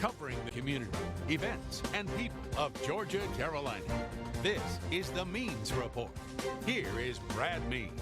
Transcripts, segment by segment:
covering the community, events, and people of Georgia, Carolina. This is the Means Report. Here is Brad Means.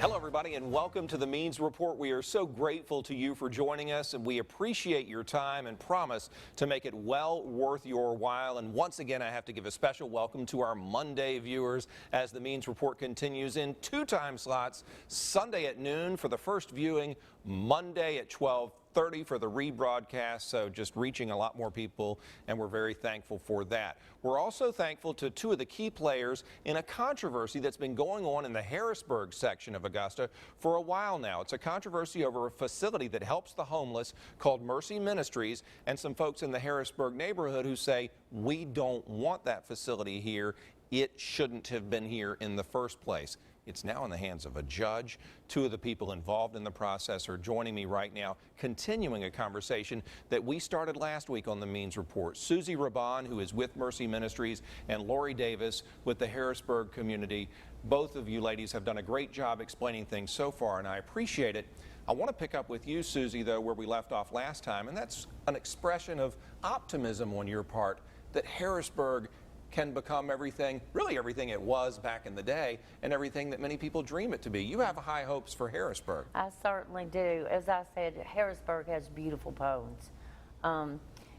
Hello, everybody, and welcome to the Means Report. We are so grateful to you for joining us, and we appreciate your time and promise to make it well worth your while. And once again, I have to give a special welcome to our Monday viewers as the Means Report continues in 2 time slots, Sunday at noon for the first viewing, Monday at 12:30 for the rebroadcast, so just reaching a lot more people, and we're very thankful for that. We're also thankful to 2 of the key players in a controversy that's been going on in the Harrisburg section of Augusta for a while now. It's a controversy over a facility that helps the homeless called Mercy Ministries, and some folks in the Harrisburg neighborhood who say, we don't want that facility here. It shouldn't have been here in the first place. It's now in the hands of a judge. 2 of the people involved in the process are joining me right now, continuing a conversation that we started last week on the Means Report. Susie Raban, who is with Mercy Ministries, and Lori Davis with the Harrisburg community. Both of you ladies have done a great job explaining things so far, and I appreciate it. I want to pick up with you, Susie, though, where we left off last time, and that's an expression of optimism on your part that Harrisburg can become everything, really everything it was back in the day, and everything that many people dream it to be. You have high hopes for Harrisburg. I certainly do. As I said, Harrisburg has beautiful bones.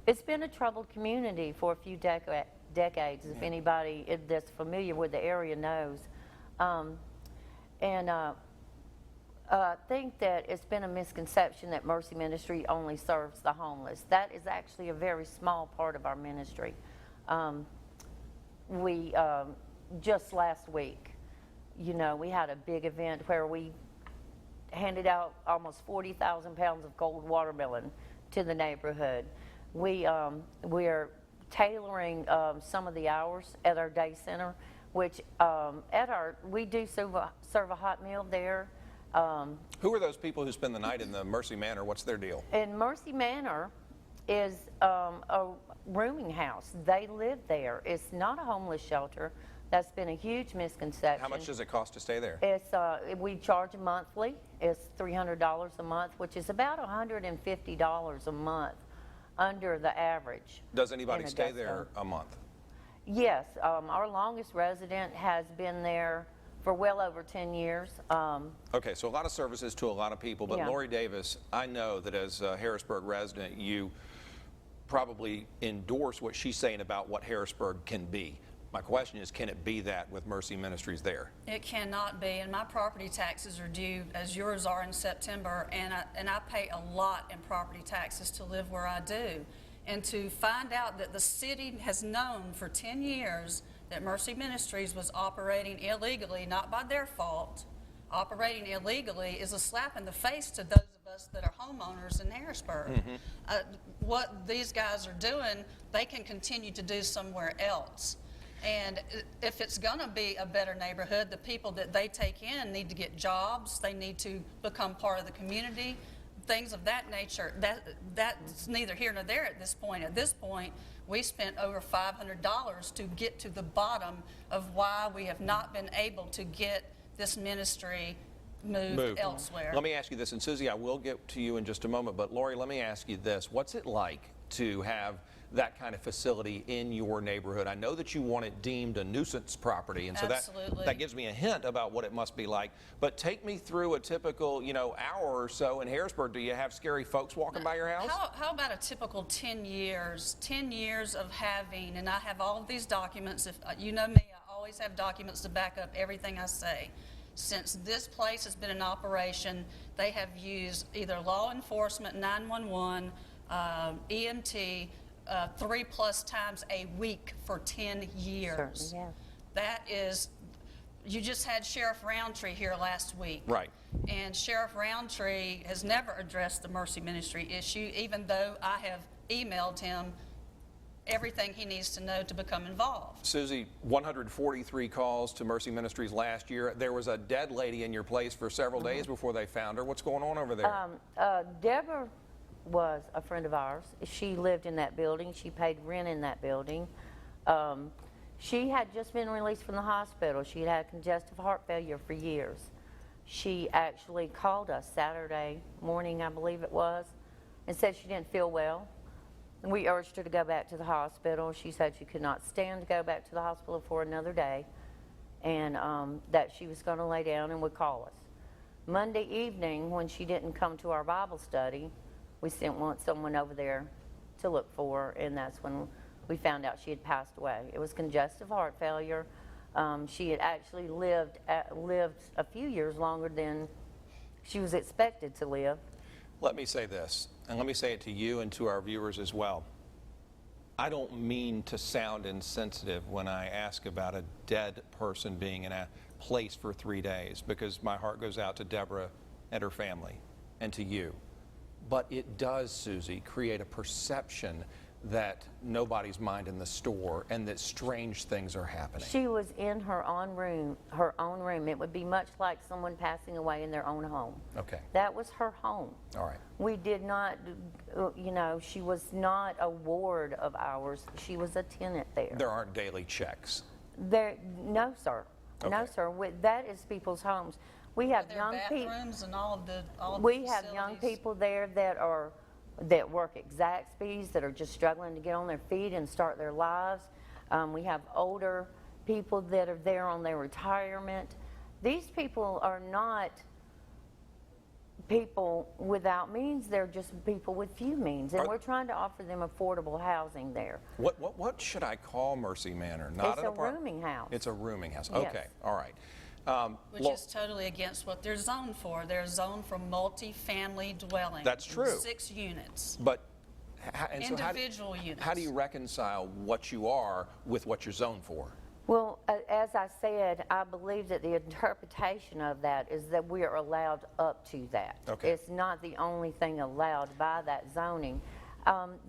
It's been a troubled community for a few decades, if anybody that's familiar with the area knows. I think that it's been a misconception that Mercy Ministry only serves the homeless. That is actually a very small part of our ministry. We just last week, you know, we had a big event where we handed out almost 40,000 pounds of gold watermelon to the neighborhood. We're tailoring some of the hours at our day center, which we do serve a hot meal there. Who are those people who spend the night in the Mercy Manor? What's their deal? In Mercy Manor is a rooming house. They live there. It's not a homeless shelter. That's been a huge misconception. How much does it cost to stay there? It's we charge monthly. It's $300 a month, which is about $150 a month under the average. Does anybody stay there a month? Yes. Our longest resident has been there for well over 10 years. Okay, so a lot of services to a lot of people, but Yeah. Lori Davis, I know that as a Harrisburg resident, you probably endorse what she's saying about what Harrisburg can be. My question is, can it be that with Mercy Ministries there? It cannot be, and my property taxes are due, as yours are, in September, and I pay a lot in property taxes to live where I do. And to find out that the city has known for 10 years that Mercy Ministries was operating illegally, not by their fault, operating illegally is a slap in the face to those of us that are homeowners in Harrisburg. What these guys are doing, they can continue to do somewhere else. And if it's going to be a better neighborhood, the people that they take in need to get jobs, they need to become part of the community, things of that nature. That's neither here nor there at this point. At this point, we spent over $500 to get to the bottom of why we have not been able to get this ministry moved elsewhere. Let me ask you this, and Susie, I will get to you in just a moment, but Lori, let me ask you this. What's it like to have that kind of facility in your neighborhood? I know that you want it deemed a nuisance property, and so that gives me a hint about what it must be like. But take me through a typical, hour or so in Harrisburg. Do you have scary folks walking by your house? How about a typical 10 years? 10 years of having, and I have all of these documents. If you know me, I always have documents to back up everything I say. Since this place has been in operation, they have used either law enforcement, 911, EMT, 3+ times a week for 10 years. Certainly, yeah. That is, you just had Sheriff Roundtree here last week. Right. And Sheriff Roundtree has never addressed the Mercy Ministry issue, even though I have emailed him everything he needs to know to become involved. Susie, 143 calls to Mercy Ministries last year. There was a dead lady in your place for several days before they found her. What's going on over there? Deborah was a friend of ours. She lived in that building. She paid rent in that building. She had just been released from the hospital. She had had congestive heart failure for years. She actually called us Saturday morning, I believe it was, and said she didn't feel well. And we urged her to go back to the hospital. She said she could not stand to go back to the hospital for another day, and that she was going to lay down and would call us. Monday evening, when she didn't come to our Bible study, we sent someone over there to look for her, and that's when we found out she had passed away. It was congestive heart failure. She had actually lived a few years longer than she was expected to live. Let me say this, and let me say it to you and to our viewers as well. I don't mean to sound insensitive when I ask about a dead person being in a place for 3 days, because my heart goes out to Deborah and her family and to you. But it does, Susie, create a perception that nobody's mind in the store and that strange things are happening. She was in her own room. It would be much like someone passing away in their own home. Okay. That was her home. All right. We did not, she was not a ward of ours. She was a tenant there. There aren't daily checks. No, sir. Okay. No, sir. That is people's homes. We have There young are people. bathrooms and all of the We have young facilities. people there that work at Zaxby's, that are just struggling to get on their feet and start their lives. We have older people that are there on their retirement. These people are not people without means, they're just people with few means, and we're trying to offer them affordable housing there. What should I call Mercy Manor? Not It's an a apartment. rooming house. It's a rooming house. Yes. Okay, all right. Which is totally against what they're zoned for. They're zoned for multi-family dwelling. That's true. 6 units. But Individual units. How do you reconcile what you are with what you're zoned for? Well, as I said, I believe that the interpretation of that is that we are allowed up to that. Okay. It's not the only thing allowed by that zoning.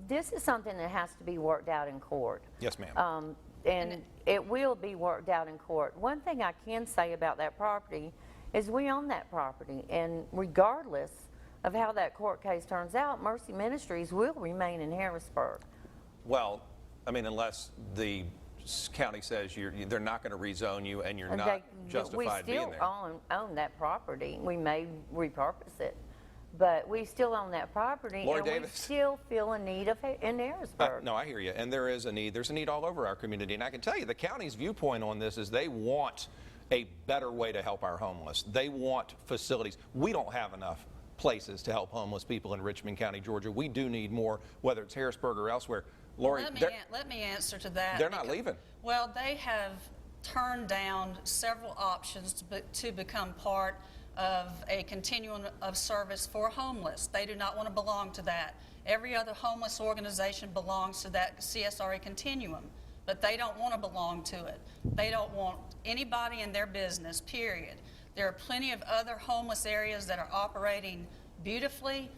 This is something that has to be worked out in court. Yes, ma'am. And it will be worked out in court. One thing I can say about that property is we own that property, and regardless of how that court case turns out, Mercy Ministries will remain in Harrisburg. Well, I mean, unless the county says they're not going to rezone you and you're not justified being there. We still own that property. We may repurpose it, but we still own that property, Lori and Davis. we still feel a need in Harrisburg. No, I hear you, and there is a need. There's a need all over our community, and I can tell you the county's viewpoint on this is they want a better way to help our homeless. They want facilities. We don't have enough places to help homeless people in Richmond County, Georgia. We do need more, whether it's Harrisburg or elsewhere. Lori, Let me answer to that. They're not leaving. Well, they have turned down several options to become part of a continuum of service for homeless. They do not want to belong to that. Every other homeless organization belongs to that CSRA continuum, but they don't want to belong to it. They don't want anybody in their business, period. There are plenty of other homeless areas that are operating beautifully.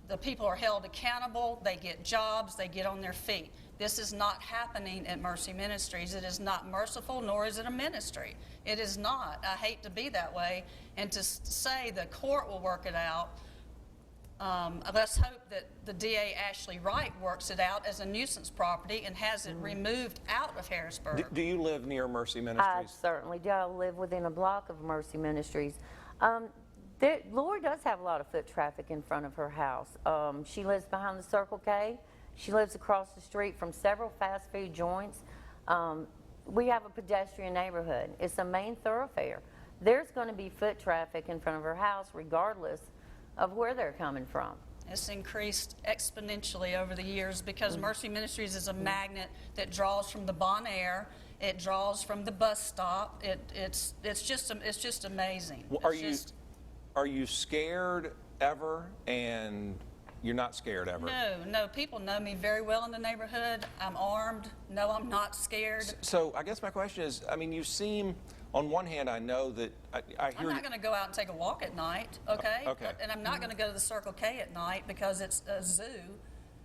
The people are held accountable, they get jobs, they get on their feet. This is not happening at Mercy Ministries. It is not merciful, nor is it a ministry. It is not. I hate to be that way, and to say the court will work it out, let's hope that the DA Ashley Wright works it out as a nuisance property and has it removed out of Harrisburg. Do you live near Mercy I Ministries? certainly do. I live within a block of Mercy Ministries. Lori does have a lot of foot traffic in front of her house. She lives behind the Circle K. She lives across the street from several fast food joints. We have a pedestrian neighborhood. It's a main thoroughfare. There's going to be foot traffic in front of her house regardless of where they're coming from. It's increased exponentially over the years because Mercy Ministries is a magnet that draws from the Bon Air. It draws from the bus stop. It's just amazing. Well, are you scared ever? And you're not scared ever? No. People know me very well in the neighborhood. I'm armed. No, I'm not scared. So I guess my question is, I mean, you seem, on one hand, I know that I hear I'm not going to go out and take a walk at night, okay? Okay. And I'm not going to go to the Circle K at night because it's a zoo.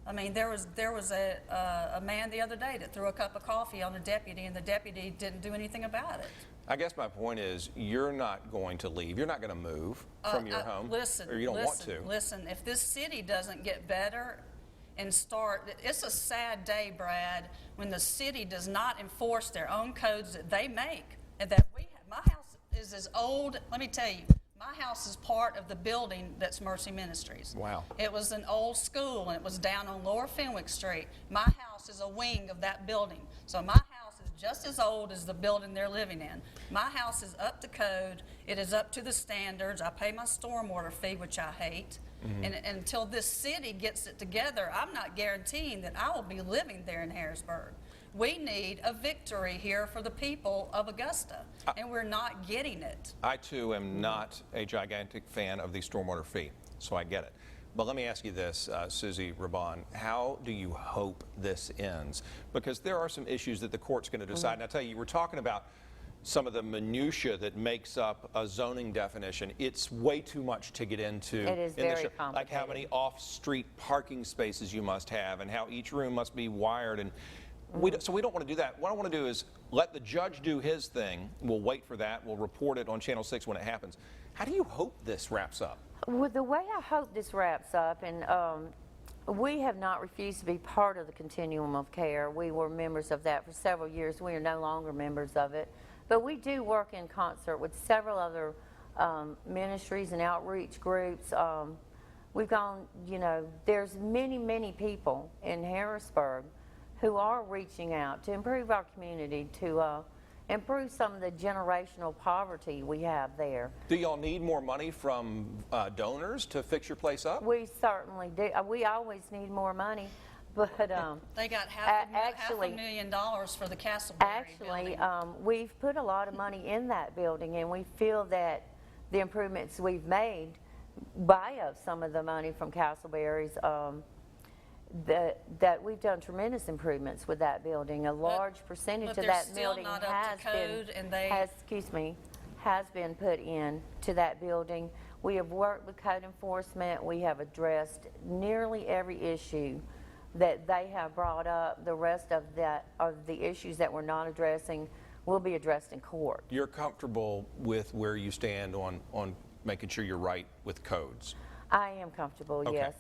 I mean, there was a man the other day that threw a cup of coffee on a deputy, and the deputy didn't do anything about it. I guess my point is, you're not going to leave. You're not going to move from your home. Listen, or you don't want to. Listen, if this city doesn't get better and start, it's a sad day, Brad, when the city does not enforce their own codes that they make and that we have. My house is as old, let me tell you, My house is part of the building that's Mercy Ministries. Wow. It was an old school, and it was down on Lower Fenwick Street. My house is a wing of that building. So my house is just as old as the building they're living in. My house is up to code. It is up to the standards. I pay my stormwater fee, which I hate. And until this city gets it together, I'm not guaranteeing that I will be living there in Harrisburg. We need a victory here for the people of Augusta, and we're not getting it. I, too, am not a gigantic fan of the stormwater fee, so I get it. But let me ask you this, Susie Raban, how do you hope this ends? Because there are some issues that the court's going to decide. And I tell you, we're talking about some of the minutia that makes up a zoning definition. It's way too much to get into. It is very complicated. Like how many off-street parking spaces you must have and how each room must be wired. And so we don't want to do that. What I want to do is let the judge do his thing. We'll wait for that. We'll report it on Channel 6 when it happens. How do you hope this wraps up? Well, the way I hope this wraps up, and we have not refused to be part of the continuum of care. We were members of that for several years. We are no longer members of it. But we do work in concert with several other ministries and outreach groups. We've gone, you know, there's many, many people in Harrisburg who are reaching out to improve our community, to improve some of the generational poverty we have there. Do y'all need more money from donors to fix your place up? We certainly do. We always need more money. But they got half a million dollars for the Castleberry building. We've put a lot of money in that building, and we feel that the improvements we've made buy up some of the money from Castleberry's. That we've done tremendous improvements with that building. A large percentage of that building has been put in to that building. We have worked with code enforcement. We have addressed nearly every issue that they have brought up. The rest of the issues that we're not addressing will be addressed in court. You're comfortable with where you stand on making sure you're right with codes? I am comfortable, okay. Yes.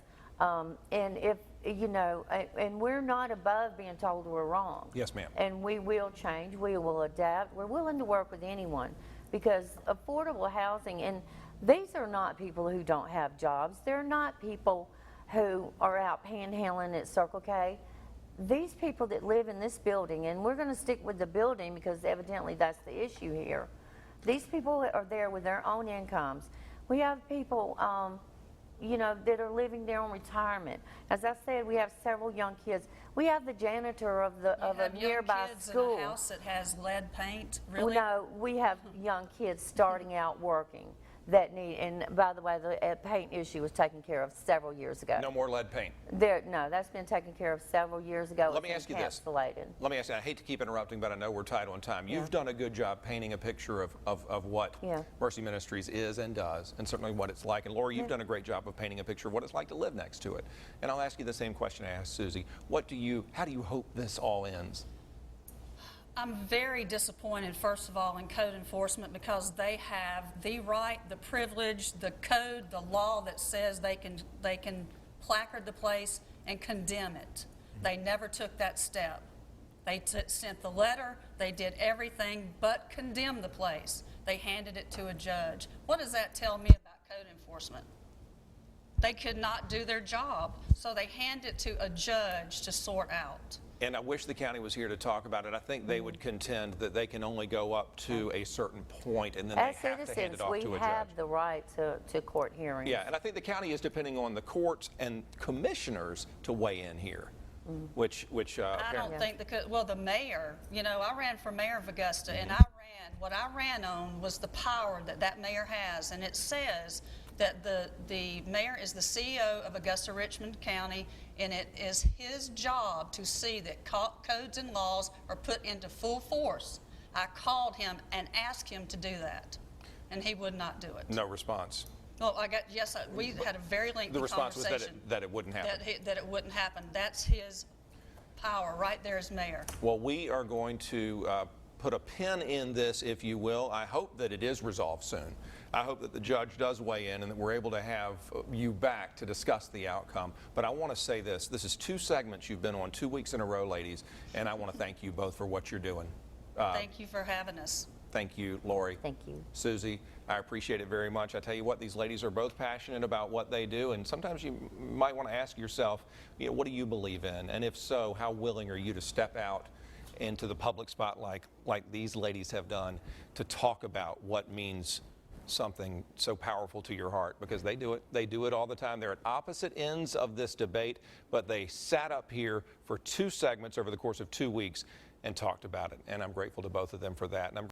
And if, you know, and we're not above being told we're wrong. Yes, ma'am. And we will change, we will adapt. We're willing to work with anyone because affordable housing, and these are not people who don't have jobs. They're not people who are out panhandling at Circle K. These people that live in this building, and we're going to stick with the building because evidently that's the issue here. These people are there with their own incomes. We have people, you know, that are living there on retirement. As I said, we have several young kids. We have the janitor of a nearby school. In a house that has lead paint, really? No, we have young kids starting out working that need, and by the way, the paint issue was taken care of several years ago. No more lead paint? No, that's been taken care of several years ago. Let me ask you this. Let me ask you, I hate to keep interrupting, but I know we're tight on time. You've done a good job painting a picture of what Mercy Ministries is and does, and certainly what it's like. And Laura, you've done a great job of painting a picture of what it's like to live next to it. And I'll ask you the same question I asked Susie. How do you hope this all ends? I'm very disappointed, first of all, in code enforcement because they have the right, the privilege, the code, the law that says they can placard the place and condemn it. They never took that step. They sent the letter, they did everything but condemn the place. They handed it to a judge. What does that tell me about code enforcement? They could not do their job, so they hand it to a judge to sort out. And I wish the county was here to talk about it. I think they would contend that they can only go up to a certain point and then they have to hand it off to a judge. We have the right to court hearings. Yeah, and I think the county is depending on the courts and commissioners to weigh in here, which I don't think the mayor, you know, I ran for mayor of Augusta, and what I ran on was the power that mayor has, and it says that the mayor is the CEO of Augusta-Richmond County, and it is his job to see that codes and laws are put into full force. I called him and asked him to do that, and he would not do it. No response. Well, we had a very lengthy conversation. The response was that it wouldn't happen. That it wouldn't happen. That's his power right there as mayor. Well, we are going to put a pin in this, if you will. I hope that it is resolved soon. I hope that the judge does weigh in and that we're able to have you back to discuss the outcome. But I want to say this. This is 2 segments you've been on 2 weeks in a row, ladies, and I want to thank you both for what you're doing. Thank you for having us. Thank you, Lori. Thank you. Susie, I appreciate it very much. I tell you what, these ladies are both passionate about what they do, and sometimes you might want to ask yourself, what do you believe in? And if so, how willing are you to step out into the public spotlight like these ladies have done to talk about what means something so powerful to your heart? Because they do it all the time. They're at opposite ends of this debate, but they sat up here for 2 segments over the course of 2 weeks and talked about it, and I'm grateful to both of them for that. And I'm